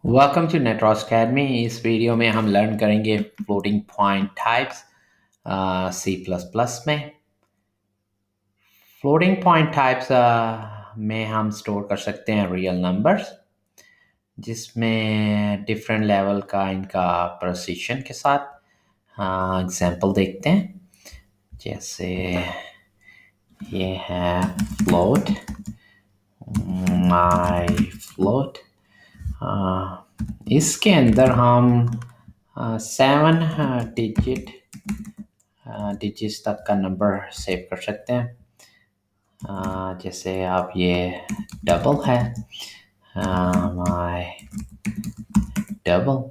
Welcome to Network Academy. इस video में हम लर्न करेंगे floating point types C plus plus में। फ्लोटिंग पॉइंट टाइप्स में हम स्टोर कर सकते हैं रियल नंबर्स, जिसमें डिफरेंट लेवल का इनका प्रिसिशन के साथ। एग्जांपल देखते हैं। जैसे ये है फ्लोट, माय फ्लोट। इसके अंदर हम 7 डिजिट्स तक का नंबर सेव कर सकते हैं। जैसे अब ये डबल है, माय डबल।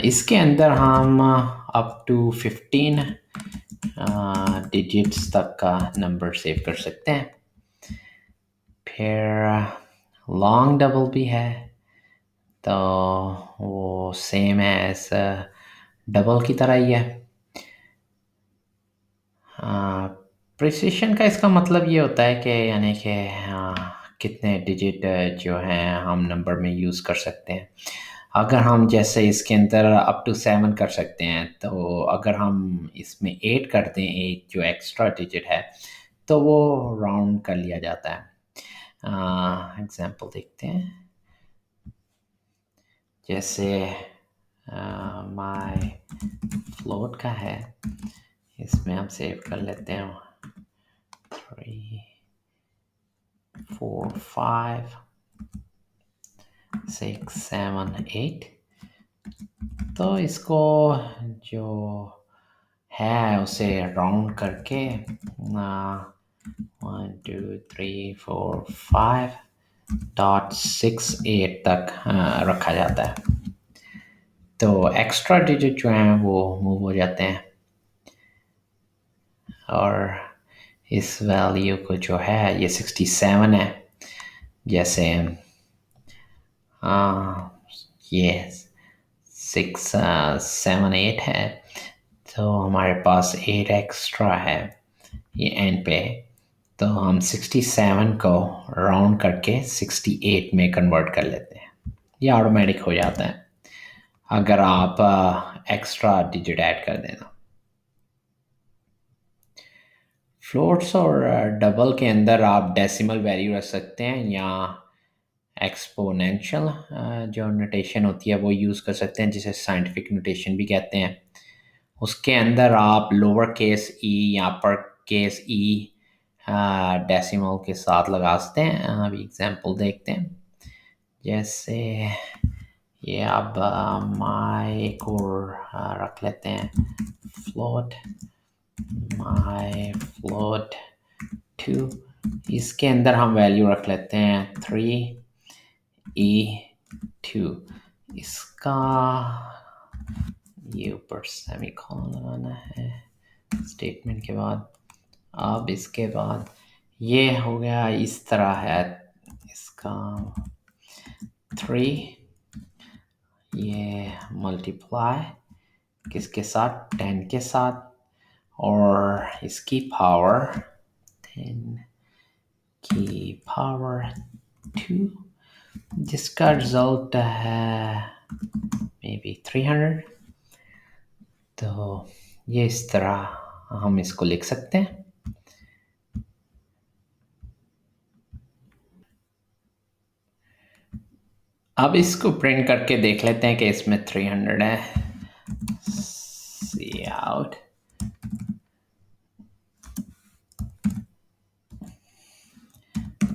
इसके अंदर हम अप टू 15 डिजिट्स तक का नंबर सेव कर सकते हैं। फिर लॉन्ग डबल भी है, तो वो सेम है एज डबल की तरह ही है। प्रिसिशन का इसका मतलब ये होता है कि यानी कि कितने डिजिट जो हैं हम नंबर में यूज़ कर सकते हैं। अगर हम जैसे इसके अंदर अप टू 7 कर सकते हैं, तो अगर हम इसमें 8 कर दें, एक जो एक्स्ट्रा डिजिट है, तो वो राउंड कर लिया जाता है। एग्जांपल देखते हैं। जैसे माय फ्लोट का है, इसमें हम सेव कर लेते हैं 3 4 5 6 7 8। तो इसको जो है उसे राउंड करके 1 2 3 4 5.68 तक रखा जाता है। तो एक्स्ट्रा डिजिट जो हैं वो मूव हो जाते हैं, और इस वैल्यू को जो है ये 67 है। जैसे ये 6 7 8 है, तो हमारे पास 8 एक्स्ट्रा है ये एंड पे। तो हम 67 को राउंड करके 68 में कन्वर्ट कर लेते हैं। ये ऑटोमेटिक हो जाता है अगर आप एक्स्ट्रा डिजिट ऐड कर देना। फ्लोट्स और डबल के अंदर आप डेसिमल वैल्यू रख सकते हैं, या एक्सपोनेंशियल जो नोटेशन होती है वो यूज़ कर सकते हैं, जिसे साइंटिफिक नोटेशन भी कहते हैं। उसके अंदर आप लोअर केस ई या अपर केस ई डेसिमल के साथ लगा सकते हैं। अभी एग्जांपल देखते हैं। जैसे ये अब माई को रख लेते हैं फ्लोट, माई फ्लोट 2। इसके अंदर हम वैल्यू रख लेते हैं 3e2। इसका ये ऊपर सेमीकोलन लगाना है स्टेटमेंट के बाद। अब इसके बाद ये हो गया, इस तरह है इसका 3, ये मल्टीप्लाई किसके साथ, 10 के साथ, और इसकी पावर 10 की पावर 2, जिसका रिजल्ट है मे बी 300। तो ये इस तरह हम इसको लिख सकते हैं। अब इसको प्रिंट करके देख लेते हैं कि इसमें 300 है। सी आउट,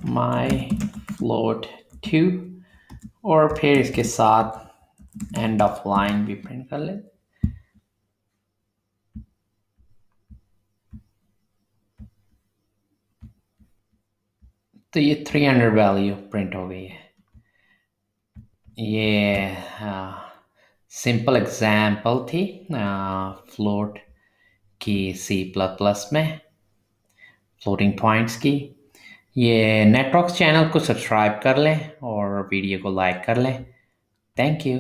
माई फ्लोट 2, और फिर इसके साथ एंड ऑफ लाइन भी प्रिंट कर लेते। तो ये 300 वैल्यू प्रिंट हो गई है। ये सिंपल एग्जाम्पल थी फ्लोट की सी प्लस प्लस में, फ्लोटिंग पॉइंट्स की। ये नेटवर्क्स चैनल को सब्सक्राइब कर लें और वीडियो को लाइक कर लें। Thank you.